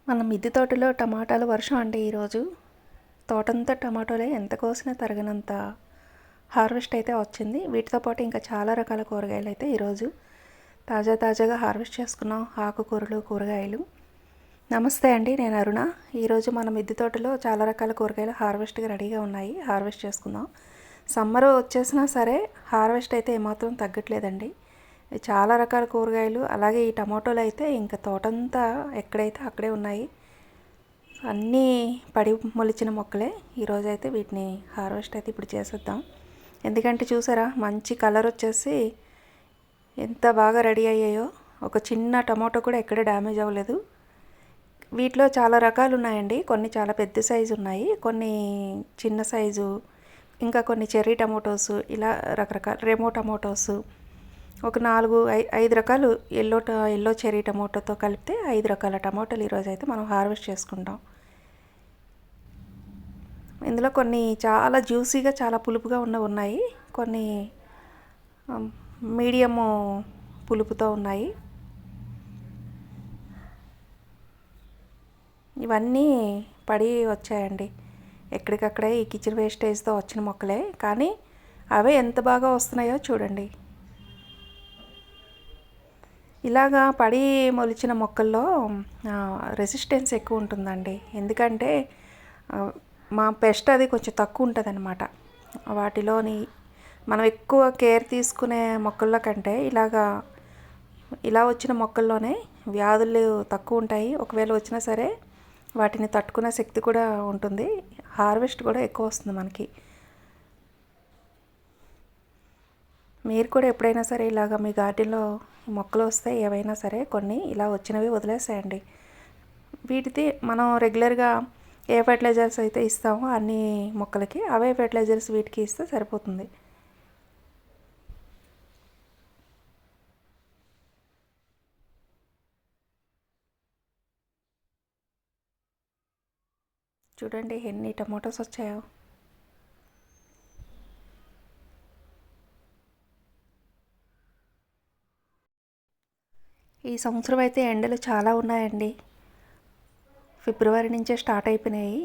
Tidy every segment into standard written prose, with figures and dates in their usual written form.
మన మిద్దె తోటలో టమాటాలు వర్షం అండి ఈరోజు. తోటంతా టమాటోలే, ఎంత కోసినా తరగనంత హార్వెస్ట్ అయితే వచ్చింది. వీటితో పాటు ఇంకా చాలా రకాల కూరగాయలు అయితే ఈరోజు తాజాగా హార్వెస్ట్ చేసుకున్నాం. ఆకుకూరలు, కూరగాయలు. నమస్తే అండి, నేను అరుణ. ఈరోజు మన మిద్దె తోటలో చాలా రకాల కూరగాయలు హార్వెస్ట్గా రెడీగా ఉన్నాయి. హార్వెస్ట్ చేసుకుందాం. సమ్మర్ వచ్చేసినా సరే హార్వెస్ట్ అయితే ఏమాత్రం తగ్గట్లేదండి. చాలా రకాల కూరగాయలు, అలాగే ఈ టమాటోలు అయితే ఇంకా తోటంతా ఎక్కడైతే అక్కడే ఉన్నాయి. అన్నీ పడి మొలిచిన మొక్కలే. ఈరోజు అయితే వీటిని హార్వెస్ట్ అయితే ఇప్పుడు చేసేద్దాం. ఎందుకంటే చూసారా, మంచి కలర్ వచ్చేసి ఎంత బాగా రెడీ అయ్యాయో. ఒక చిన్న టమాటో కూడా ఎక్కడ డ్యామేజ్ అవ్వలేదు. వీటిలో చాలా రకాలు ఉన్నాయండి. కొన్ని చాలా పెద్ద సైజు ఉన్నాయి, కొన్ని చిన్న సైజు, ఇంకా కొన్ని చెర్రీ టమాటోస్, ఇలా రకరకాల రెమో టమాటోస్, ఒక 4-5 రకాలు ఎల్లో చెర్రీ టమాటోతో కలిపితే 5 రకాల టమాటోలు ఈరోజు అయితే మనం హార్వెస్ట్ చేసుకుంటాం. ఇందులో కొన్ని చాలా జ్యూసీగా, చాలా పులుపుగా ఉన్నాయి. కొన్ని మీడియము పులుపుతో ఉన్నాయి. ఇవన్నీ పడి వచ్చాయండి ఎక్కడికక్కడే, ఈ కిచెన్ వేస్టేజ్తో వచ్చిన మొక్కలే. కానీ అవే ఎంత బాగా వస్తున్నాయో చూడండి. ఇలాగా పడి మొలిచిన మొక్కల్లో రెసిస్టెన్స్ ఎక్కువ ఉంటుందండి. ఎందుకంటే మా పెస్ట్ అది కొంచెం తక్కువ ఉంటుంది అన్నమాట. వాటిలోని మనం ఎక్కువ కేర్ తీసుకునే మొక్కల్లో కంటే ఇలా వచ్చిన మొక్కల్లోనే వ్యాధులు తక్కువ ఉంటాయి. ఒకవేళ వచ్చినా సరే వాటిని తట్టుకునే శక్తి కూడా ఉంటుంది. హార్వెస్ట్ కూడా ఎక్కువ వస్తుంది మనకి. మీరు కూడా ఎప్పుడైనా సరే ఇలాగ మీ గార్డెన్లో మొక్కలు వస్తే ఏవైనా సరే కొన్ని ఇలా వచ్చినవి వదిలేసేయండి. వీటిది మనం రెగ్యులర్గా ఏ ఫెర్టిలైజర్స్ అయితే ఇస్తామో అన్ని మొక్కలకి అవే ఫెర్టిలైజర్స్ వీటికి ఇస్తే సరిపోతుంది. చూడండి ఎన్ని టమాటోస్ వచ్చాయో. ఈ సంవత్సరం అయితే ఎండలు చాలా ఉన్నాయండి. ఫిబ్రవరి నుంచే స్టార్ట్ అయిపోయినాయి.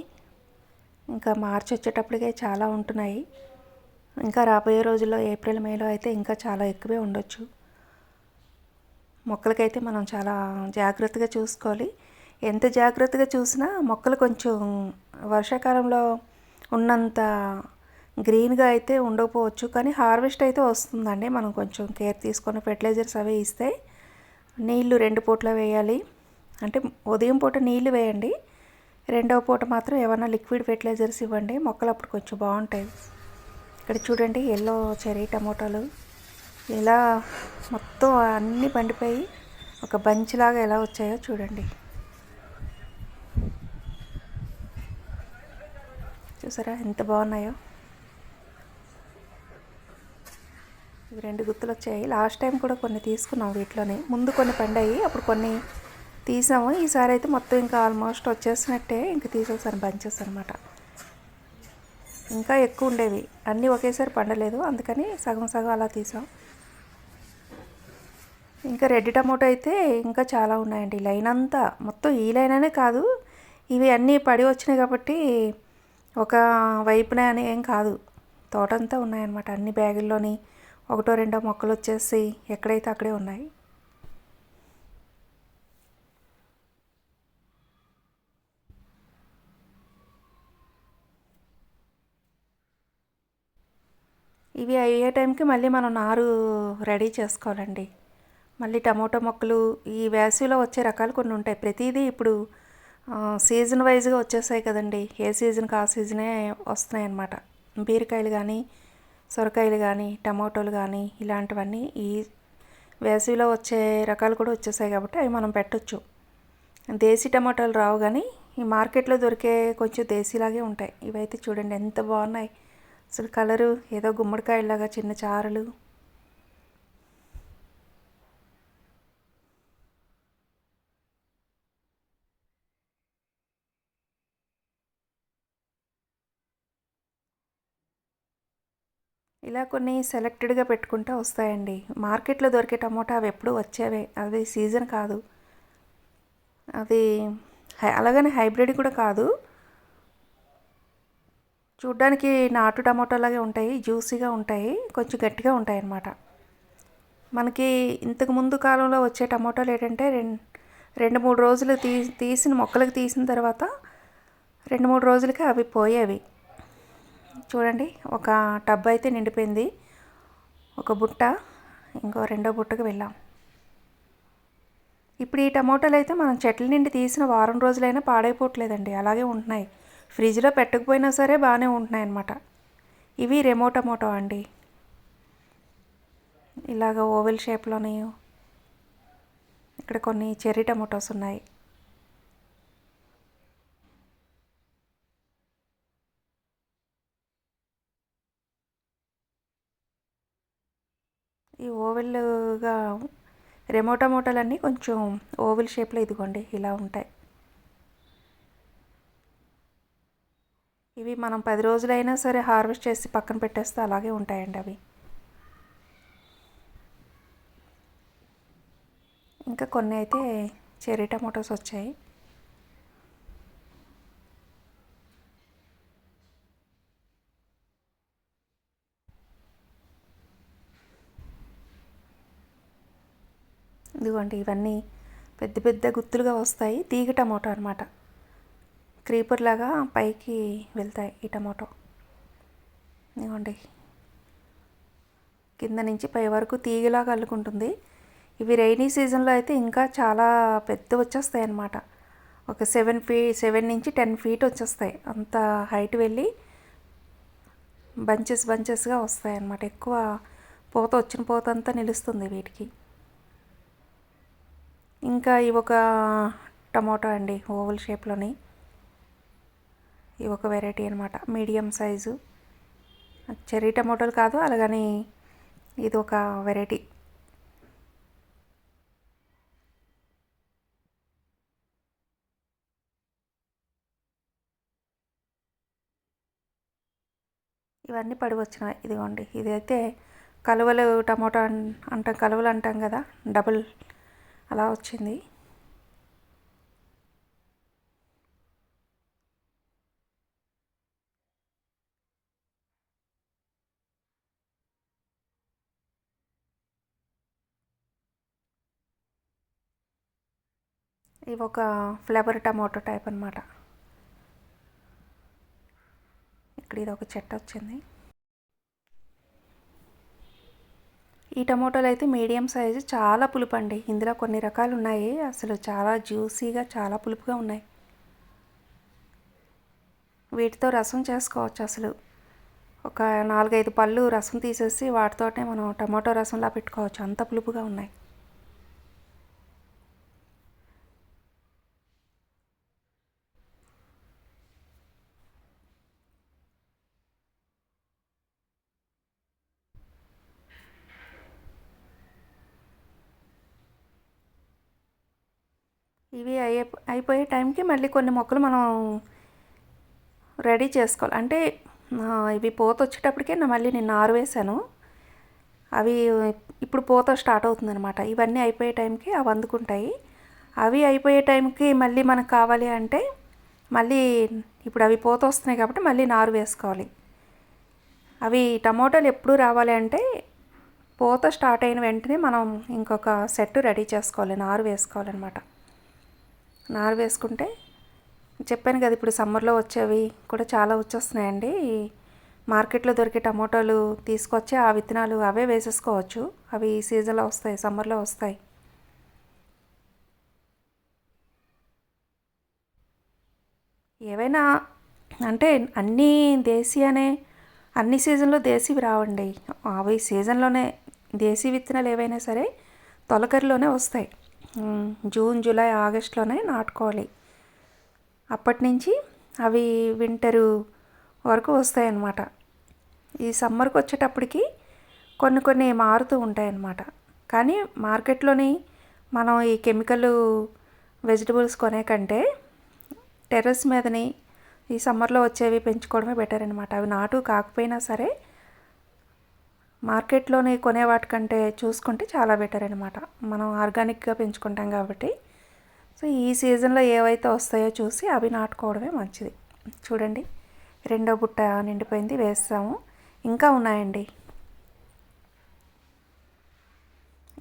ఇంకా మార్చి వచ్చేటప్పటికే చాలా ఉంటున్నాయి. ఇంకా రాబోయే రోజుల్లో ఏప్రిల్, మేలో అయితే ఇంకా చాలా ఎక్కువే ఉండొచ్చు. మొక్కలకైతే మనం చాలా జాగ్రత్తగా చూసుకోవాలి. ఎంత జాగ్రత్తగా చూసినా మొక్కలు కొంచెం వర్షాకాలంలో ఉన్నంత గ్రీన్గా అయితే ఉండకపోవచ్చు, కానీ హార్వెస్ట్ అయితే వస్తుందండి. మనం కొంచెం కేర్ తీసుకొని ఫెర్టిలైజర్స్ అవి ఇస్తే, నీళ్లు 2 పూటలు వేయాలి. అంటే ఉదయం పూట నీళ్లు వేయండి, రెండవ పూట మాత్రం ఏమైనా లిక్విడ్ ఫెర్టిలైజర్స్ ఇవ్వండి. మొక్కలు అప్పుడు కొంచెం బాగుంటాయి. ఇక్కడ చూడండి ఎల్లో చెర్రీ టమోటాలు ఇలా మొత్తం అన్నీ పండిపోయి ఒక బంచ్ లాగా ఎలా వచ్చాయో చూడండి. చూసారా ఎంత బాగున్నాయో. ఇవి 2 గుత్తులు వచ్చాయి. లాస్ట్ టైం కూడా కొన్ని తీసుకున్నాం వీటిలోనే. ముందు కొన్ని పండాయి, అప్పుడు కొన్ని తీసాము. ఈసారి అయితే మొత్తం ఇంకా ఆల్మోస్ట్ వచ్చేసినట్టే, ఇంకా తీసేసాను బంచెస్ అనమాట. ఇంకా ఎక్కువ ఉండేవి, అన్నీ ఒకేసారి పండలేదు, అందుకని సగం సగం అలా తీసాం. ఇంకా రెడ్ టమోటో అయితే ఇంకా చాలా ఉన్నాయండి. లైన్ అంతా మొత్తం ఈ లైన్ అనే కాదు, ఇవి అన్నీ పడి వచ్చినాయి కాబట్టి ఒక వైపునే అని ఏం కాదు, తోటంతా ఉన్నాయన్నమాట. అన్ని బ్యాగుల్లోని 1-2 మొక్కలు వచ్చేసి ఎక్కడైతే అక్కడే ఉన్నాయి. ఇవి అయ్యే టైంకి మళ్ళీ మనం నారు రెడీ చేసుకోవాలండి. మళ్ళీ టమోటో మొక్కలు ఈ వేసవిలో వచ్చే రకాలు కొన్ని ఉంటాయి. ప్రతిదీ ఇప్పుడు సీజన్ వైజ్గా వచ్చేసాయి కదండి. ఏ సీజన్కి ఆ సీజనే వస్తున్నాయి అన్నమాట. బీరకాయలు కానీ, సొరకాయలు కానీ, టమోటోలు కానీ, ఇలాంటివన్నీ ఈ వేసవిలో వచ్చే రకాలు కూడా వచ్చేసాయి కాబట్టి అవి మనం పెట్టొచ్చు. దేశీ టమాటాలు రావు, కానీ ఈ మార్కెట్లో దొరికే కొంచెం దేశీలాగే ఉంటాయి. ఇవైతే చూడండి ఎంత బాగున్నాయి అసలు. కలరు ఏదో గుమ్మడికాయలాగా చిన్న చారులు. ఇలా కొన్ని సెలెక్టెడ్గా పెట్టుకుంటూ వస్తాయండి. మార్కెట్లో దొరికే టమోటా అవి ఎప్పుడూ వచ్చేవే, అది సీజన్ కాదు. అది అలాగని హైబ్రిడ్ కూడా కాదు, చూడ్డానికి నాటు టమాటోలాగే ఉంటాయి, జ్యూసీగా ఉంటాయి, కొంచెం గట్టిగా ఉంటాయి అన్నమాట. మనకి ఇంతకు ముందు కాలంలో వచ్చే టమాటోలు ఏంటంటే రెండు మూడు రోజులు తీసిన మొక్కలకి తీసిన తర్వాత 2-3 రోజులకి అవి పోయేవి. చూడండి, ఒక టబ్ అయితే నిండిపోయింది. ఒక బుట్ట, ఇంకో రెండో బుట్టకు వెళ్ళాం. ఇప్పుడు ఈ టమోటాలు అయితే మనం చెట్ల నుండి తీసిన వారం రోజులైనా పాడైపోవట్లేదండి, అలాగే ఉంటున్నాయి. ఫ్రిడ్జ్లో పెట్టకపోయినా సరే బాగానే ఉంటున్నాయి అన్నమాట. ఇవి రెమో టమోటో అండి, ఇలాగ ఓవెల్ షేప్లోని. ఇక్కడ కొన్ని చెర్రీ టమోటోస్ ఉన్నాయి. ఈ ఓవెల్గా రెమో టమోటాలన్నీ కొంచెం ఓవెల్ షేప్లో ఇదిగోండి ఇలా ఉంటాయి. ఇవి మనం 10 రోజులైనా సరే హార్వెస్ట్ చేసి పక్కన పెట్టేస్తే అలాగే ఉంటాయండి అవి. ఇంకా కొన్ని అయితే చెర్రీ టమోటాస్ వచ్చాయి. ఇదిగోండి, ఇవన్నీ పెద్ద పెద్ద గుత్తులుగా వస్తాయి. తీగ టమోటో అనమాట, క్రీపర్ లాగా పైకి వెళ్తాయి ఈ టమోటో. ఇదిగోండి, కింద నుంచి పై వరకు తీగలాగా అల్లుకుంటుంది. ఇవి రైనీ సీజన్లో అయితే ఇంకా చాలా పెద్ద వచ్చేస్తాయి అన్నమాట. ఒక 7 నుంచి 10 ఫీట్ వచ్చేస్తాయి, అంత హైట్ వెళ్ళి బంచెస్గా వస్తాయి అన్నమాట. ఎక్కువ పూత, వచ్చిన పూత అంతా నిలుస్తుంది వీటికి. ఇంకా ఇవి ఒక టమోటో అండి, ఓవల్ షేప్లోని. ఇవి ఒక వెరైటీ అనమాట, మీడియం సైజు. చెర్రీ టమోటాలు కాదు, అలాగని ఇది ఒక వెరైటీ. ఇవన్నీ పడి వచ్చినాయి. ఇదిగోండి, ఇదైతే కలువలు టమోటా అంటాం, కలువలు అంటాం కదా, డబుల్ అలా వచ్చింది. ఇవి ఒక ఫ్లేవర్ టమోటో టైప్ అనమాట. ఇక్కడ ఇది ఒక చెట్టు వచ్చింది. ఈ టమోటాలు అయితే మీడియం సైజు, చాలా పులుపు అండి. ఇందులో కొన్ని రకాలు ఉన్నాయి, అసలు చాలా జ్యూసీగా, చాలా పులుపుగా ఉన్నాయి. వీటితో రసం చేసుకోవచ్చు. అసలు ఒక 4-5 పళ్ళు రసం తీసేసి వాటితోటే మనం టమాటో రసంలా పెట్టుకోవచ్చు, అంత పులుపుగా ఉన్నాయి. ఇవి అయిపోయే టైంకి మళ్ళీ కొన్ని మొక్కలు మనం రెడీ చేసుకోవాలి. అంటే ఇవి పూత వచ్చేటప్పటికే మళ్ళీ నేను నారు వేసాను, అవి ఇప్పుడు పూత స్టార్ట్ అవుతుందన్నమాట. ఇవన్నీ అయిపోయే టైంకి అవి అందుకుంటాయి. అవి అయిపోయే టైంకి మళ్ళీ మనకు కావాలి అంటే మళ్ళీ ఇప్పుడు అవి పూత వస్తున్నాయి కాబట్టి మళ్ళీ నారు వేసుకోవాలి. అవి టమోటాలు ఎప్పుడు రావాలి అంటే పూత స్టార్ట్ అయిన వెంటనే మనం ఇంకొక సెట్ రెడీ చేసుకోవాలి, నారు వేసుకోవాలన్నమాట. నారు వేసుకుంటే, చెప్పాను కదా ఇప్పుడు సమ్మర్లో వచ్చేవి కూడా చాలా వచ్చేస్తున్నాయండి. మార్కెట్లో దొరికే టమోటాలు తీసుకొచ్చి ఆ విత్తనాలు అవే వేసేసుకోవచ్చు, అవి సీజన్లో వస్తాయి, సమ్మర్లో వస్తాయి. ఏవైనా అంటే అన్నీ దేశీయనే, అన్ని సీజన్లో దేశీవి రావండి, అవి సీజన్లోనే. దేశీ విత్తనాలు ఏవైనా సరే తొలకరిలోనే వస్తాయి, జూన్, జూలై, ఆగస్టులోనే నాటుకోవాలి. అప్పటి నుంచి అవి వింటరు వరకు వస్తాయి అన్నమాట. ఈ సమ్మర్కి వచ్చేటప్పటికి కొన్ని మారుతూ ఉంటాయి అన్నమాట. కానీ మార్కెట్లోని మనం ఈ కెమికల్ వెజిటబుల్స్ కొనే కంటే టెర్రస్ మీదని ఈ సమ్మర్లో వచ్చేవి పెంచుకోవడమే బెటర్ అనమాట. అవి నాటు కాకపోయినా సరే మార్కెట్లోని కొనే వాటికంటే చూసుకుంటే చాలా బెటర్ అనమాట. మనం ఆర్గానిక్గా పెంచుకుంటాం కాబట్టి సో ఈ సీజన్లో ఏవైతే వస్తాయో చూసి అవి నాటుకోవడమే మంచిది. చూడండి, రెండో బుట్ట నిండిపోయింది, వేస్తాము. ఇంకా ఉన్నాయండి.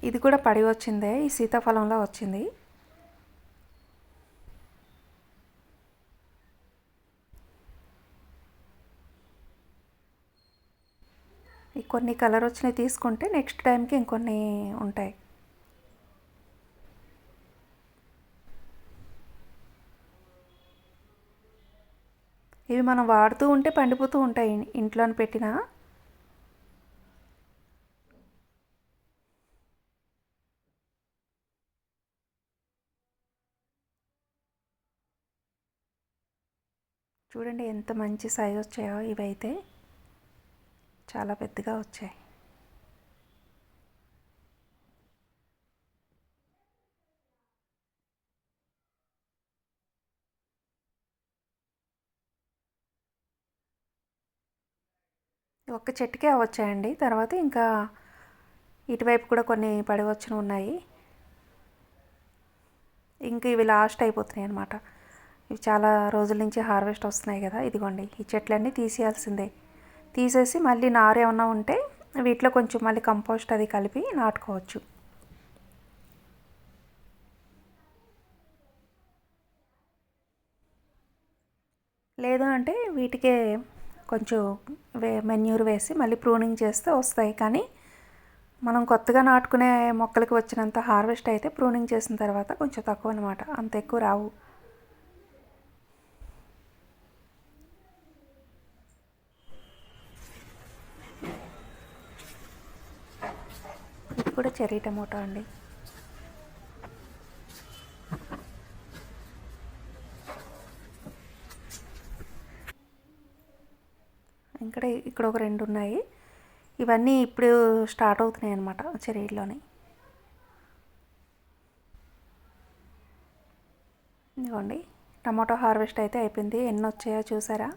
ఇది కూడా పడి వచ్చిందే, ఈ సీతాఫలంలో వచ్చింది. ఈ కొన్ని కలర్ వచ్చినవి తీసుకుంటే నెక్స్ట్ టైంకి ఇంకొన్ని ఉంటాయి. ఇవి మనం వాడుతూ ఉంటే పండిపోతూ ఉంటాయి ఇంట్లోని పెట్టినా. చూడండి ఎంత మంచి సైజ్ వచ్చాయో. ఇవైతే చాలా పెద్దగా వచ్చాయి. ఒక్క చెట్టుకే వచ్చాయండి. తర్వాత ఇంకా ఇటువైపు కూడా కొన్ని పడి వచ్చిన ఉన్నాయి. ఇంక ఇవి లాస్ట్ అయిపోతున్నాయి అన్నమాట. ఇవి చాలా రోజుల నుంచి హార్వెస్ట్ వస్తున్నాయి కదా. ఇదిగోండి, ఈ చెట్లన్నీ తీసేయాల్సిందే. తీసేసి మళ్ళీ నారు ఏమన్నా ఉంటే వీటిలో కొంచెం మళ్ళీ కంపోస్ట్ అది కలిపి నాటుకోవచ్చు. లేదు అంటే వీటికే కొంచెం మెన్యూర్ వేసి మళ్ళీ ప్రూనింగ్ చేస్తే వస్తాయి. కానీ మనం కొత్తగా నాటుకునే మొక్కలకి వచ్చినంత హార్వెస్ట్ అయితే ప్రూనింగ్ చేసిన తర్వాత కొంచెం తక్కువ అనమాట, అంత ఎక్కువ రావు. ఇది కూడా చెర్రీ టమోటా అండి. ఇక్కడ ఒక రెండు ఉన్నాయి. ఇవన్నీ ఇప్పుడు స్టార్ట్ అవుతున్నాయి అన్నమాట చెర్రీలోని. ఇదిగోండి, టమాటో హార్వెస్ట్ అయితే అయిపోయింది. ఎన్ని వచ్చాయో చూసారా.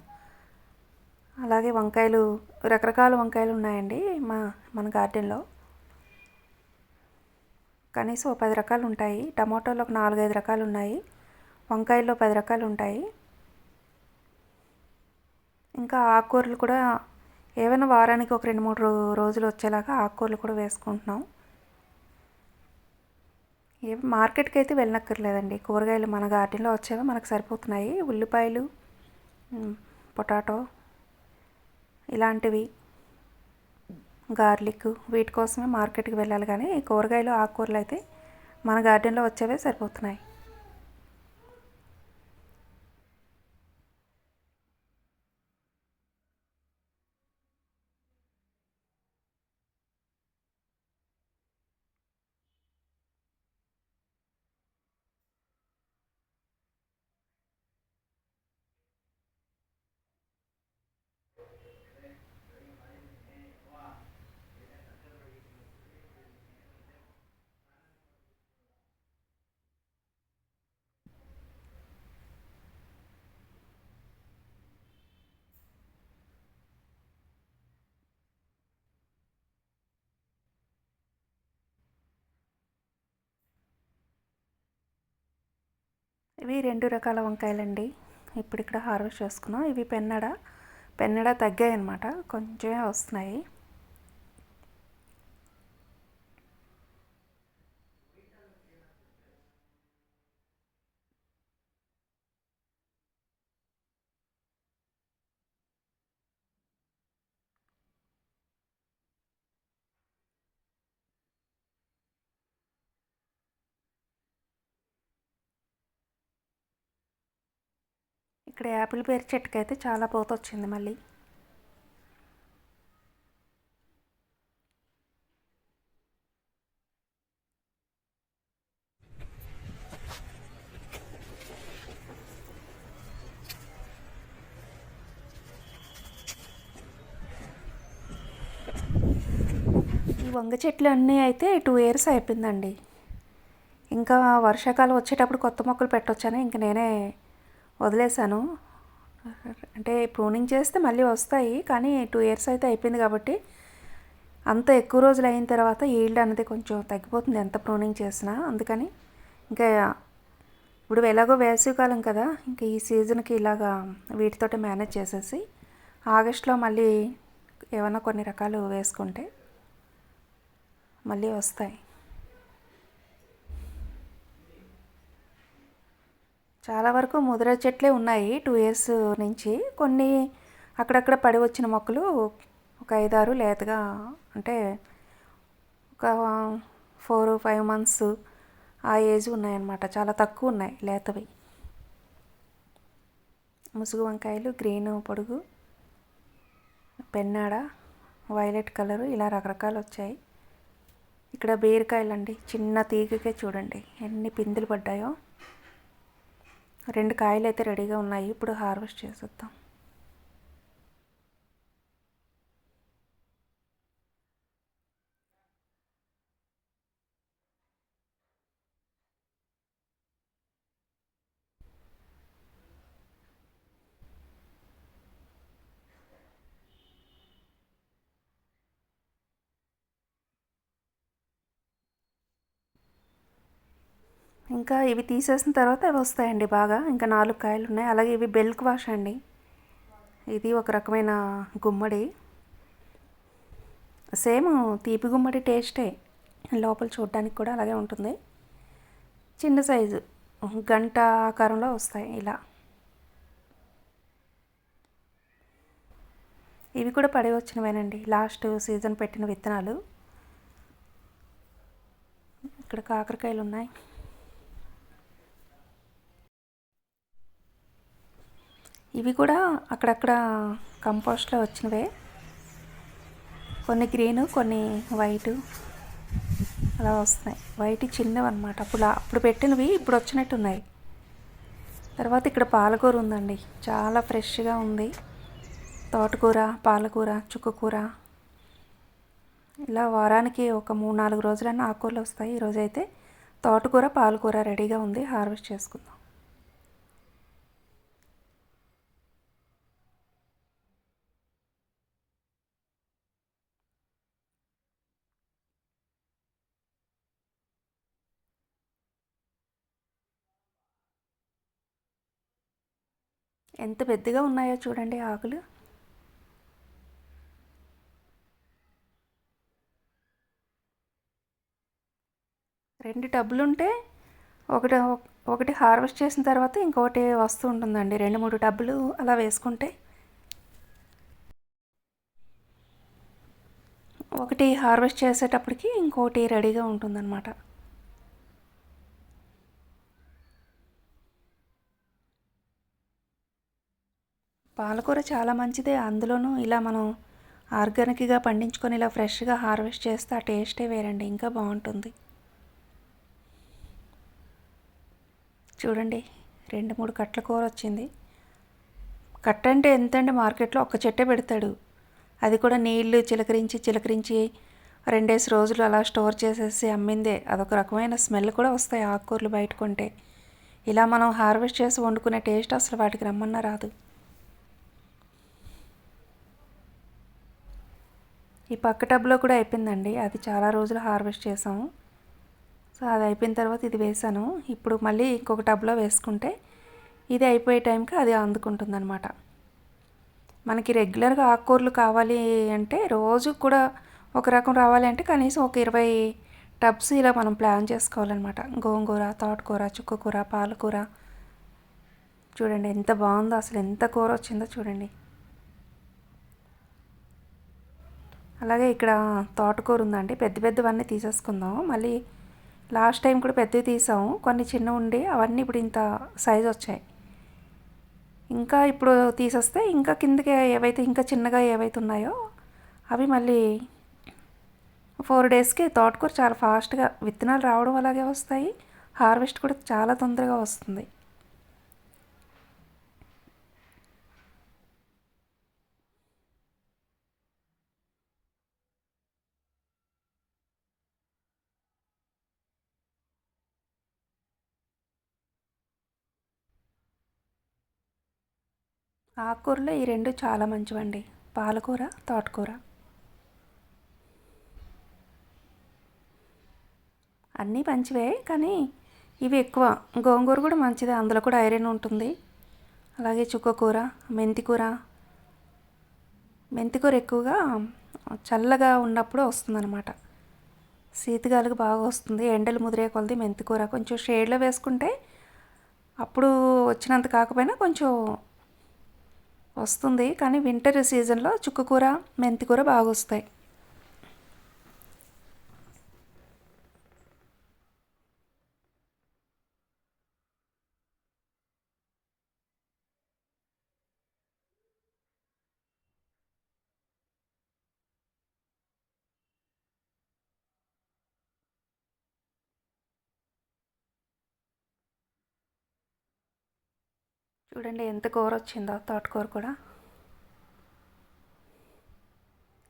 అలాగే వంకాయలు, రకరకాల వంకాయలు ఉన్నాయండి మన గార్డెన్లో. కనీసం 10 రకాలు ఉంటాయి. టమాటోలో ఒక 4-5 రకాలు ఉన్నాయి. వంకాయల్లో 10 రకాలు ఉంటాయి. ఇంకా ఆకుకూరలు కూడా ఏవైనా వారానికి ఒక 2-3 రోజులు వచ్చేలాగా ఆకుకూరలు కూడా వేసుకుంటున్నాం. మార్కెట్కి అయితే వెళ్ళనక్కర్లేదండి. కూరగాయలు మన గార్డెన్లో వచ్చేవి మనకు సరిపోతున్నాయి. ఉల్లిపాయలు, పొటాటో ఇలాంటివి, గార్లిక్, వీటి కోసమే మార్కెట్కి వెళ్ళాలి. కానీ కూరగాయలు ఆకుకూరలు అయితే మన గార్డెన్లో వచ్చేవే సరిపోతున్నాయి. ఇవి 2 రకాల వంకాయలండి. ఇప్పుడు ఇక్కడ హార్వెస్ట్ చేసుకున్నాం. ఇవి పెన్నడ తగ్గాయి అన్నమాట, కొంచెమే వస్తున్నాయి. ఇక్కడ యాపిల్ పేరు చెట్టుకైతే చాలా పూత వచ్చింది మళ్ళీ. ఈ వంగ చెట్లు అన్నీ అయితే 2 ఇయర్స్ అయిపోయిందండి. ఇంకా వర్షాకాలం వచ్చేటప్పుడు కొత్త మొక్కలు పెట్టొచ్చని ఇంక నేనే వదిలేశాను. అంటే ప్రూనింగ్ చేస్తే మళ్ళీ వస్తాయి, కానీ 2 ఇయర్స్ అయితే అయిపోయింది కాబట్టి అంత ఎక్కువ రోజులు అయిన తర్వాత ఈల్డ్ అనేది కొంచెం తగ్గిపోతుంది ఎంత ప్రూనింగ్ చేసినా. అందుకని ఇంకా ఇప్పుడు ఎలాగో వేసవికాలం కదా, ఇంకా ఈ సీజన్కి ఇలాగా వీటితోటి మేనేజ్ చేసేసి ఆగస్ట్లో మళ్ళీ ఏమైనా కొన్ని రకాలు వేసుకుంటే మళ్ళీ వస్తాయి. చాలా వరకు ముదిర చెట్లే ఉన్నాయి 2 ఇయర్స్ నుంచి. కొన్ని అక్కడక్కడ పడి వచ్చిన మొక్కలు ఒక 5-6 లేతగా, అంటే ఒక 4-5 మంత్స్ ఆ ఏజ్ ఉన్నాయన్నమాట. చాలా తక్కువ ఉన్నాయి లేతవి. ముసుగు వంకాయలు గ్రీన్ పొడుగు, పెన్నాడ, వైలెట్ కలరు, ఇలా రకరకాలు వచ్చాయి. ఇక్కడ బీరకాయలు అండి, చిన్న తీగకే చూడండి ఎన్ని పిందులు పడ్డాయో. 2 కాయలు అయితే రెడీగా ఉన్నాయి, ఇప్పుడు హార్వెస్ట్ చేసేద్దాం. ఇంకా ఇవి తీసేసిన తర్వాత అవి వస్తాయండి బాగా. ఇంకా 4 కాయలు ఉన్నాయి. అలాగే ఇవి బెల్క్ వాష్ అండి. ఇది ఒక రకమైన గుమ్మడి, సేమ్ తీపి గుమ్మడి టేస్టే, లోపల చూడడానికి కూడా అలాగే ఉంటుంది. చిన్న సైజు గంట ఆకారంలో వస్తాయి ఇలా. ఇవి కూడా పడి వచ్చినవేనండి, లాస్ట్ సీజన్ పెట్టిన విత్తనాలు. ఇక్కడ కాకరకాయలు ఉన్నాయి. ఇవి కూడా అక్కడక్కడ కంపోస్ట్లో వచ్చినవే, కొన్ని గ్రీను కొన్ని వైటు అలా వస్తున్నాయి. వైట్ చిన్నవి అనమాట, అప్పుడు పెట్టినవి ఇప్పుడు వచ్చినట్టు ఉన్నాయి. తర్వాత ఇక్కడ పాలకూర ఉందండి, చాలా ఫ్రెష్గా ఉంది. తోటకూర, పాలకూర, చుక్కకూర, ఇలా వారానికి ఒక 3-4 రోజులన్నా ఆకుకూరలు వస్తాయి. ఈరోజైతే తోటకూర, పాలకూర రెడీగా ఉంది, హార్వెస్ట్ చేసుకుందాం. ఎంత పెద్దగా ఉన్నాయో చూడండి ఆకులు. రెండు టబ్బులుంటే ఒకటి ఒకటి హార్వెస్ట్ చేసిన తర్వాత ఇంకొకటి వస్తూ ఉంటుందండి. 2-3 టబ్బులు అలా వేసుకుంటే ఒకటి హార్వెస్ట్ చేసేటప్పటికి ఇంకోటి రెడీగా ఉంటుందన్నమాట. పాలకూర చాలా మంచిదే, అందులోనూ ఇలా మనం ఆర్గానిక్గా పండించుకొని ఇలా ఫ్రెష్గా హార్వెస్ట్ చేస్తే ఆ టేస్టే వేరండి, ఇంకా బాగుంటుంది. చూడండి 2-3 కట్టల కూర వచ్చింది. కట్ట అంటే ఎంతండి, మార్కెట్లో ఒక్క చెట్టే పెడతాడు. అది కూడా నీళ్లు చిలకరించి 2 రోజులు అలా స్టోర్ చేసేసి అమ్మిందే. అదొక రకమైన స్మెల్ కూడా వస్తాయి ఆకుకూరలు బయట కొంటే. ఇలా మనం హార్వెస్ట్ చేసి వండుకునే టేస్ట్ అసలు వాటికి రమ్మన్నా రాదు. ఈ పక్క టబ్లో కూడా అయిపోయిందండి, అది చాలా రోజులు హార్వెస్ట్ చేసాము. సో అది అయిపోయిన తర్వాత ఇది వేసాను. ఇప్పుడు మళ్ళీ ఇంకొక టబ్లో వేసుకుంటే ఇది అయిపోయే టైంకి అది అందుకుంటుంది అనమాట. మనకి రెగ్యులర్గా ఆకుకూరలు కావాలి అంటే, రోజు కూడా ఒక రకం రావాలి అంటే కనీసం ఒక 20 టబ్స్ ఇలా మనం ప్లాన్ చేసుకోవాలన్నమాట. గోంగూర, తోటకూర, చుక్కకూర, పాలకూర, చూడండి ఎంత బాగుందో, అసలు ఎంత కూర వచ్చిందో చూడండి. అలాగే ఇక్కడ తోటకూర ఉందండి, పెద్దవన్నీ తీసేసుకుందాం. మళ్ళీ లాస్ట్ టైం కూడా పెద్దవి తీసాము, కొన్ని చిన్నవి ఉండి అవన్నీ ఇప్పుడు ఇంత సైజు వచ్చాయి. ఇంకా ఇప్పుడు తీసేస్తే ఇంకా కిందకి ఏవైతే ఇంకా చిన్నగా ఏవైతే ఉన్నాయో అవి మళ్ళీ 4 డేస్కి. తోటకూర చాలా ఫాస్ట్గా విత్తనాలు రావడం అలాగే వస్తాయి, హార్వెస్ట్ కూడా చాలా తొందరగా వస్తుంది. ఆకుకూరలో ఈ 2 చాలా మంచివండి, పాలకూర, తోటకూర. అన్నీ మంచివే, కానీ ఇవి ఎక్కువ. గోంగూర కూడా మంచిదే, అందులో కూడా ఐరన్ ఉంటుంది. అలాగే చుక్కకూర, మెంతికూర. మెంతికూర ఎక్కువగా చల్లగా ఉన్నప్పుడు వస్తుందన్నమాట. శీతగాలికి బాగా వస్తుంది. ఎండలు ముదిరే కొలది మెంతికూర కొంచెం షేడ్లో వేసుకుంటే అప్పుడు వచ్చినంత కాకపోయినా కొంచెం వస్తుంది. కానీ వింటర్ సీజన్లో చుక్కకూర, మెంతికూర బాగా వస్తాయి. చూడండి ఎంత కూర వచ్చిందో, తోటకూర కూడా.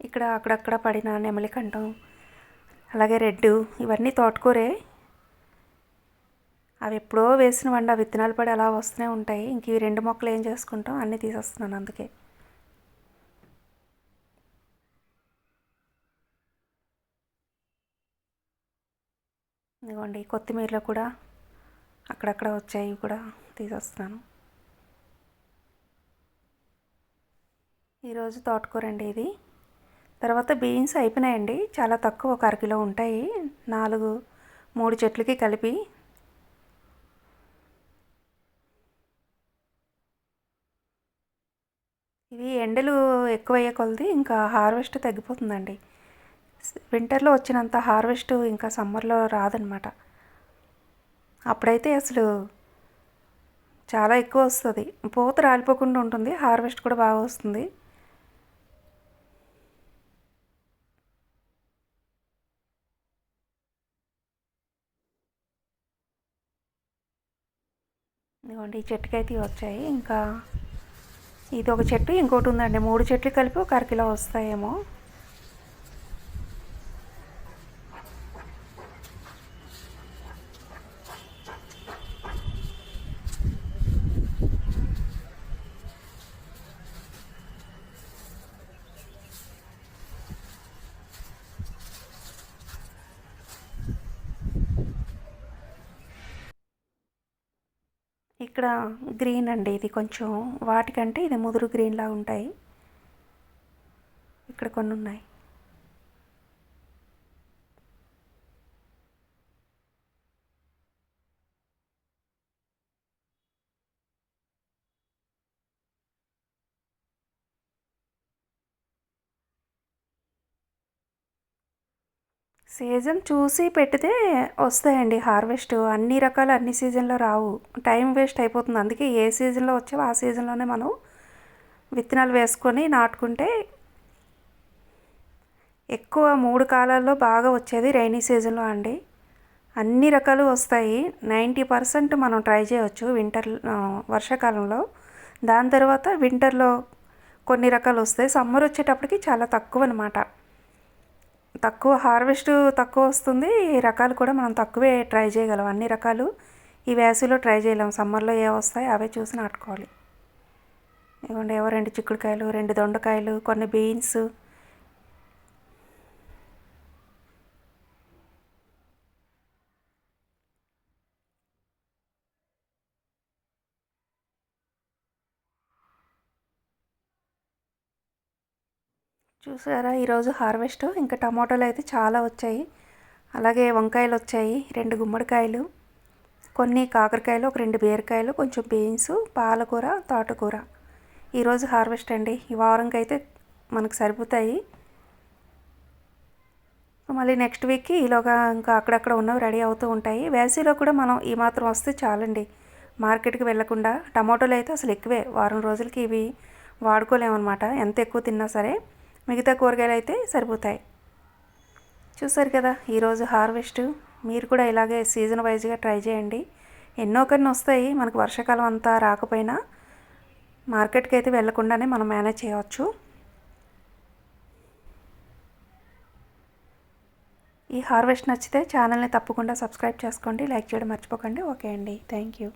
ఇక్కడ అక్కడక్కడ పడిన నెమలికంఠం, అలాగే రెడ్డు, ఇవన్నీ తోటకూరే. అవి ఎప్పుడో వేసినవండి, ఆ విత్తనాలు పడి అలా వస్తూనే ఉంటాయి. ఇంక ఈ 2 మొక్కలు ఏం చేసుకుంటాం, అన్నీ తీసేస్తున్నాను అందుకే. ఇదిగోండి కొత్తిమీరలో కూడా అక్కడక్కడ వచ్చాయి, ఇవి కూడా తీసేస్తున్నాను. ఈరోజు తోటకూర అండి ఇది. తర్వాత బీన్స్ అయిపోయినాయండి, చాలా తక్కువ, 1 అరకిలో ఉంటాయి. 3 చెట్లకి కలిపి. ఇవి ఎండలు ఎక్కువయ్యే కొలది ఇంకా హార్వెస్ట్ తగ్గిపోతుందండి. వింటర్లో వచ్చినంత హార్వెస్ట్ ఇంకా సమ్మర్లో రాదనమాట. అప్పుడైతే అసలు చాలా ఎక్కువ వస్తుంది, పూత రాలిపోకుండా ఉంటుంది, హార్వెస్ట్ కూడా బాగా వస్తుంది. ఇదిగోండి ఈ చెట్టుకైతే వచ్చాయి. ఇంకా ఇది ఒక చెట్టు, ఇంకోటి ఉందండి. 3 చెట్లు కలిపి 1 అరకిలో వస్తాయేమో. ఇక్కడ గ్రీన్ అండి, ఇది కొంచెం వాటికంటే ఇది ముదురు గ్రీన్లా ఉంటాయి. ఇక్కడ కొన్ని ఉన్నాయి. సీజన్ చూసి పెడితే వస్తాయండి హార్వెస్ట్. అన్ని రకాలు అన్ని సీజన్లో రావు, టైం వేస్ట్ అయిపోతుంది. అందుకే ఏ సీజన్లో వచ్చావో ఆ సీజన్లోనే మనం విత్తనాలు వేసుకొని నాటుకుంటే ఎక్కువ. 3 కాలాల్లో బాగా వచ్చేది రైనీ సీజన్లో అండి. అన్ని రకాలు వస్తాయి. 90% మనం ట్రై చేయవచ్చు వర్షాకాలంలో. దాని తర్వాత వింటర్లో కొన్ని రకాలు వస్తాయి. సమ్మర్ వచ్చేటప్పటికి చాలా తక్కువ అనమాట. తక్కువ హార్వెస్ట్, తక్కువ వస్తుంది. రకాలు కూడా మనం తక్కువే ట్రై చేయగలం. అన్ని రకాలు ఈ వేసవిలో ట్రై చేయలేం. సమ్మర్లో ఏ వస్తాయి అవే చూసి నాటుకోవాలి. ఇవ్వండి, 2 చిక్కుడుకాయలు, 2 దొండకాయలు, కొన్ని బీన్స్. చూసారా ఈరోజు హార్వెస్ట్. ఇంకా టమాటోలు అయితే చాలా వచ్చాయి. అలాగే వంకాయలు వచ్చాయి, 2 గుమ్మడికాయలు, కొన్ని కాకరకాయలు, ఒక 2 బీరకాయలు, కొంచెం బీన్స్, పాలకూర, తోటకూర. ఈరోజు హార్వెస్ట్ అండి. ఈ వారంకి అయితే మనకు సరిపోతాయి. మళ్ళీ నెక్స్ట్ వీక్కి ఈలోగా ఇంకా అక్కడక్కడ ఉన్నవి రెడీ అవుతూ ఉంటాయి. వేసవిలో కూడా మనం ఈ మాత్రం వస్తే చాలండి, మార్కెట్కి వెళ్ళకుండా. టమాటోలు అయితే అసలు ఎక్కువే, వారం రోజులకి ఇవి వాడుకోలేమన్నమాట, ఎంత ఎక్కువ తిన్నా సరే. మిగతా కూరగాయలు అయితే సరిపోతాయి. చూసారు కదా ఈరోజు హార్వెస్ట్. మీరు కూడా ఇలాగే సీజన్ వైజ్గా ట్రై చేయండి. ఎన్నో కొన్ని వస్తాయి మనకు. వర్షాకాలం అంతా రాకపోయినా మార్కెట్కి అయితే వెళ్ళకుండానే మనం మేనేజ్ చేయవచ్చు. ఈ హార్వెస్ట్ నచ్చితే ఛానల్ని తప్పకుండా సబ్స్క్రైబ్ చేసుకోండి, లైక్ చేయడం మర్చిపోకండి. ఓకే అండి, థ్యాంక్ యూ.